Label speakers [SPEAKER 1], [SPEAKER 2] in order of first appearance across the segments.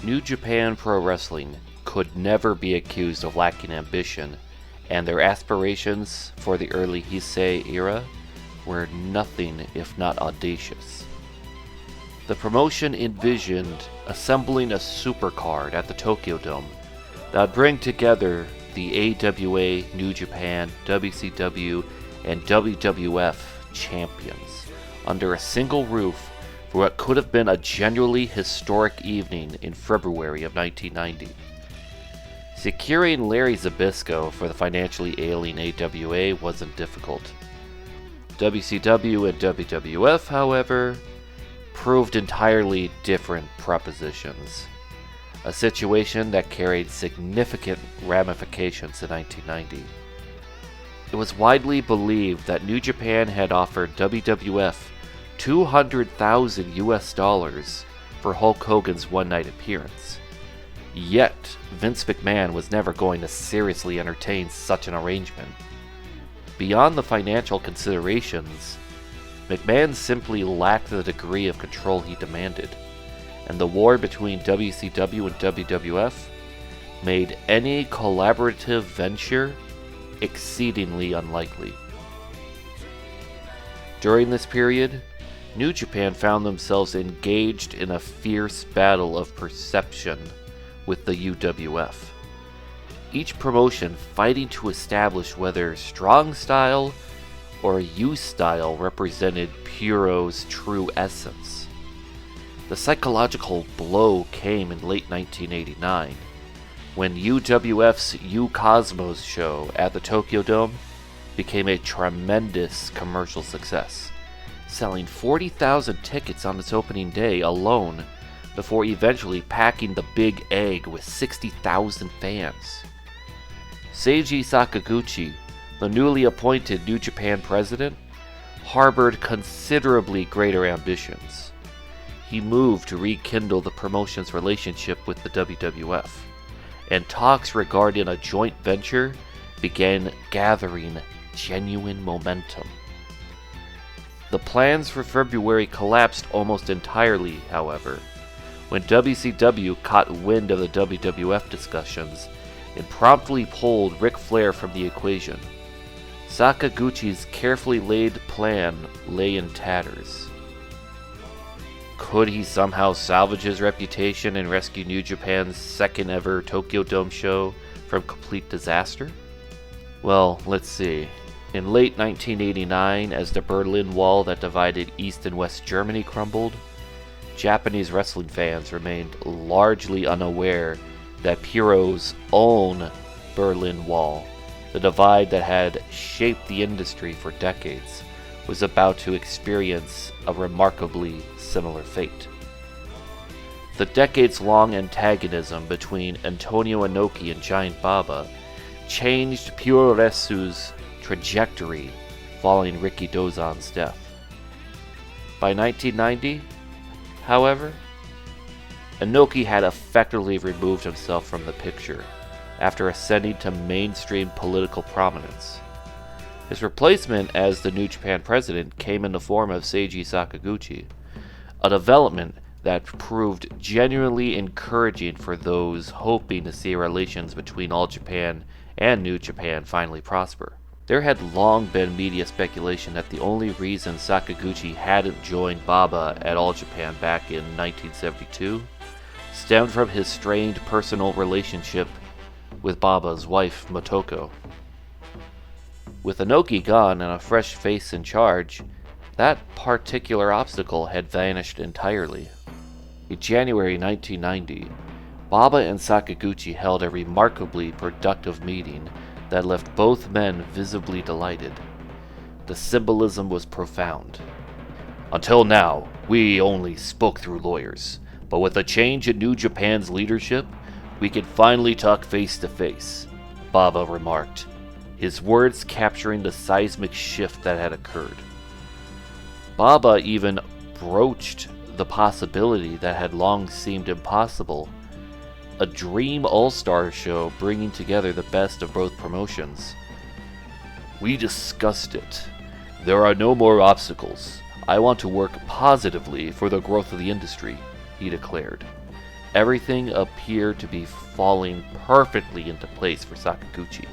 [SPEAKER 1] New Japan Pro Wrestling could never be accused of lacking ambition, and their aspirations for the early Heisei era were nothing if not audacious. The promotion envisioned assembling a supercard at the Tokyodome that would bring together the AWA, New Japan, WCW, and WWF champions under a single roof for what could have been a genuinely historic evening in February of 1990. Securing Larry Zbyszko for the financially ailing AWA wasn't difficult. WCW and WWF, however, proved entirely different propositions, a situation that carried significant ramifications in 1990. It was widely believed that New Japan had offered WWF $200,000 US for Hulk Hogan's one-night appearance. Yet, Vince McMahon was never going to seriously entertain such an arrangement. Beyond the financial considerations, McMahon simply lacked the degree of control he demanded, and the war between WCW and WWF made any collaborative venture exceedingly unlikely. During this period, New Japan found themselves engaged in a fierce battle of perception with the UWF, each promotion fighting to establish whether strong style or U style represented Puro's true essence. The psychological blow came in late 1989, when UWF's U Cosmos show at the Tokyodome became a tremendous commercial success, selling 40,000 tickets on its opening day alone before eventually packing the big egg with 60,000 fans. Seiji Sakaguchi, the newly appointed New Japan president, harbored considerably greater ambitions. He moved to rekindle the promotion's relationship with the WWF, and talks regarding a joint venture began gathering genuine momentum. The plans for February collapsed almost entirely, however, when WCW caught wind of the WWF discussions and promptly pulled Ric Flair from the equation. Sakaguchi's carefully laid plan lay in tatters. Could he somehow salvage his reputation and rescue New Japan's second ever Tokyodome show from complete disaster? Well, let's see. In late 1989, as the Berlin Wall that divided East and West Germany crumbled, Japanese wrestling fans remained largely unaware that Puro's own Berlin Wall, the divide that had shaped the industry for decades, was about to experience a remarkably similar fate. The decades-long antagonism between Antonio Inoki and Giant Baba changed Puroresu's trajectory following Riki Dozan's death. By 1990, however, Inoki had effectively removed himself from the picture after ascending to mainstream political prominence. His replacement as the New Japan president came in the form of Seiji Sakaguchi, a development that proved genuinely encouraging for those hoping to see relations between All Japan and New Japan finally prosper. There had long been media speculation that the only reason Sakaguchi hadn't joined Baba at All Japan back in 1972 stemmed from his strained personal relationship with Baba's wife, Motoko. With Inoki gone and a fresh face in charge, that particular obstacle had vanished entirely. In January 1990, Baba and Sakaguchi held a remarkably productive meeting that left both men visibly delighted. The symbolism was profound. Until now, we only spoke through lawyers, but with a change in New Japan's leadership, we can finally talk face to face, Baba remarked, his words capturing the seismic shift that had occurred. Baba even broached the possibility that had long seemed impossible, a dream all-star show bringing together the best of both promotions. We discussed it. There are no more obstacles. I want to work positively for the growth of the industry, he declared. everything appeared to be falling perfectly into place for Sakaguchi.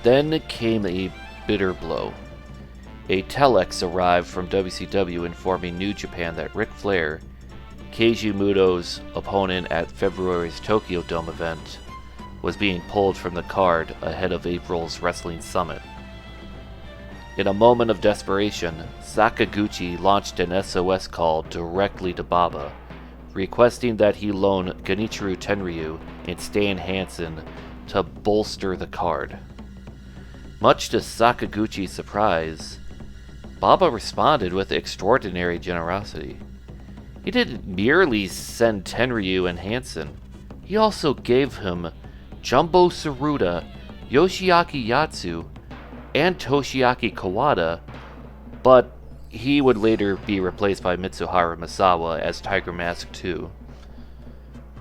[SPEAKER 1] Then came a bitter blow. A telex arrived from WCW informing New Japan that Ric Flair, Keiji Muto's opponent at February's Tokyo Dome event, was being pulled from the card ahead of April's Wrestling Summit. In a moment of desperation, Sakaguchi launched an SOS call directly to Baba, requesting that he loan Genichiro Tenryu and Stan Hansen to bolster the card. Much to Sakaguchi's surprise, Baba responded with extraordinary generosity. He didn't merely send Tenryu and Hansen, he also gave him Jumbo Tsuruta, Yoshiaki Yatsu, and Toshiaki Kawada, but he would later be replaced by Mitsuharu Misawa as Tiger Mask 2.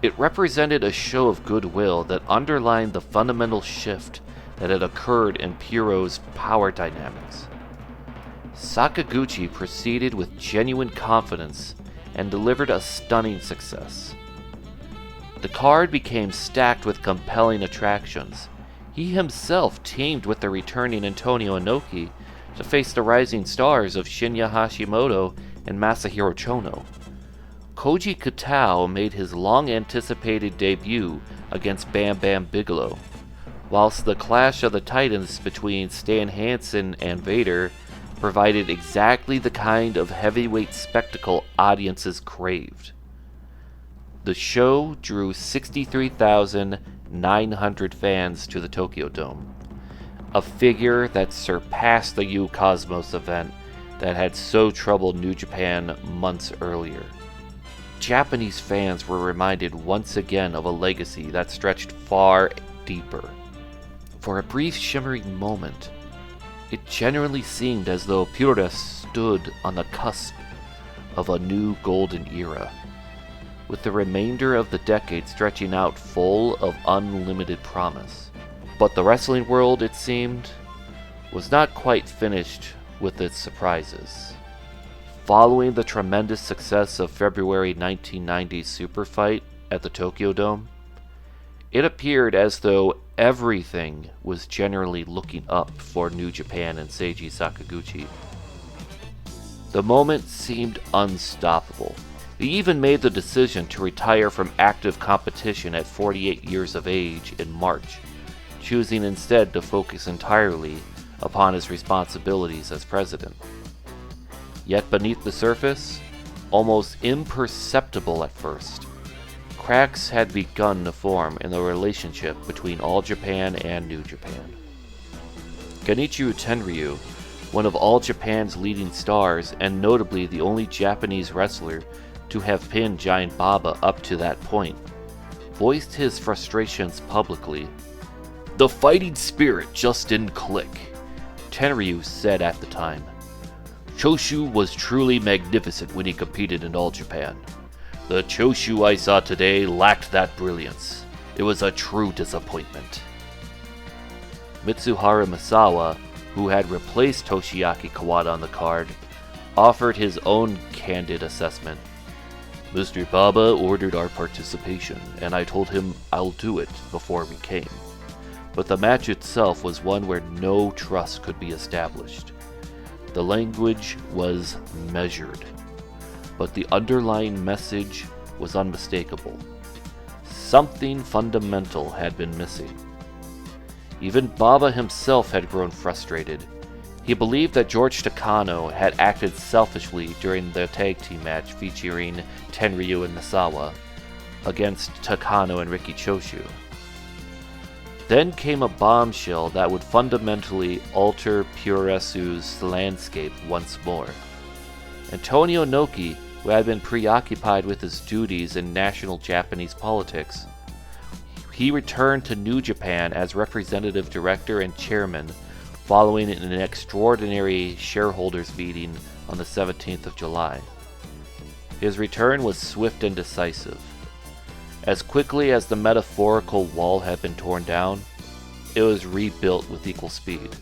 [SPEAKER 1] It represented a show of goodwill that underlined the fundamental shift that had occurred in Puro's power dynamics. Sakaguchi proceeded with genuine confidence and delivered a stunning success. The card became stacked with compelling attractions. He himself teamed with the returning Antonio Inoki to face the rising stars of Shinya Hashimoto and Masahiro Chono. Koji Katao made his long-anticipated debut against Bam Bam Bigelow, whilst the clash of the titans between Stan Hansen and Vader provided exactly the kind of heavyweight spectacle audiences craved. The show drew 63,900 fans to the Tokyo Dome, a figure that surpassed the U Cosmos event that had so troubled New Japan months earlier. Japanese fans were reminded once again of a legacy that stretched far deeper. For a brief shimmering moment, it genuinely seemed as though Puro stood on the cusp of a new golden era, with the remainder of the decade stretching out full of unlimited promise. But the wrestling world, it seemed, was not quite finished with its surprises. Following the tremendous success of February 1990's Super Fight at the Tokyo Dome, it appeared as though everything was generally looking up for New Japan and Seiji Sakaguchi. The moment seemed unstoppable. He even made the decision to retire from active competition at 48 years of age in March, choosing instead to focus entirely upon his responsibilities as president. Yet beneath the surface, almost imperceptible at first, cracks had begun to form in the relationship between All Japan and New Japan. Genichiro Tenryu, one of All Japan's leading stars and notably the only Japanese wrestler to have pinned Giant Baba up to that point, voiced his frustrations publicly. "The fighting spirit just didn't click," Tenryu said at the time. "Choshu was truly magnificent when he competed in All Japan. The Choshu I saw today lacked that brilliance. It was a true disappointment." Mitsuharu Misawa, who had replaced Toshiaki Kawada on the card, offered his own candid assessment. "Mr. Baba ordered our participation, and I told him I'll do it before we came. But the match itself was one where no trust could be established. The language was measured, but the underlying message was unmistakable. Something fundamental had been missing." Even Baba himself had grown frustrated. He believed that George Takano had acted selfishly during the tag team match featuring Tenryu and Misawa against Takano and Riki Choshu. Then came a bombshell that would fundamentally alter Puroresu's landscape once more. Antonio Inoki, who had been preoccupied with his duties in national Japanese politics, he returned to New Japan as representative director and chairman following an extraordinary shareholders meeting on the 17th of July. His return was swift and decisive. As quickly as the metaphorical wall had been torn down, it was rebuilt with equal speed.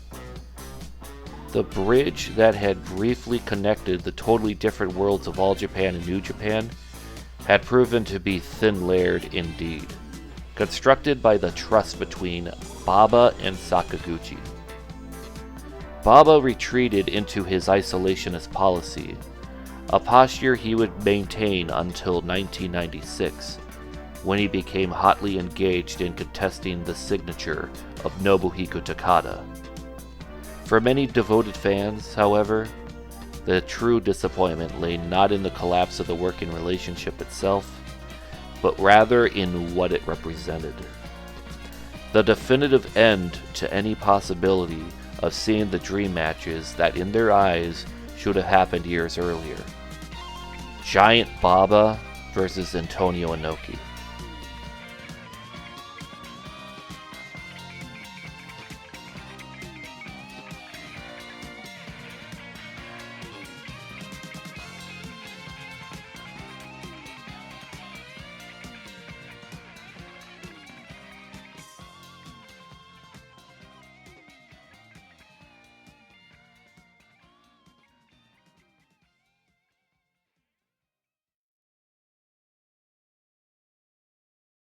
[SPEAKER 1] The bridge that had briefly connected the totally different worlds of All Japan and New Japan had proven to be thin-layered indeed, constructed by the trust between Baba and Sakaguchi. Baba retreated into his isolationist policy, a posture he would maintain until 1996, when he became hotly engaged in contesting the signature of Nobuhiko Takada. For many devoted fans, however, the true disappointment lay not in the collapse of the working relationship itself, but rather in what it represented. The definitive end to any possibility of seeing the dream matches that in their eyes should have happened years earlier. Giant Baba versus Antonio Inoki.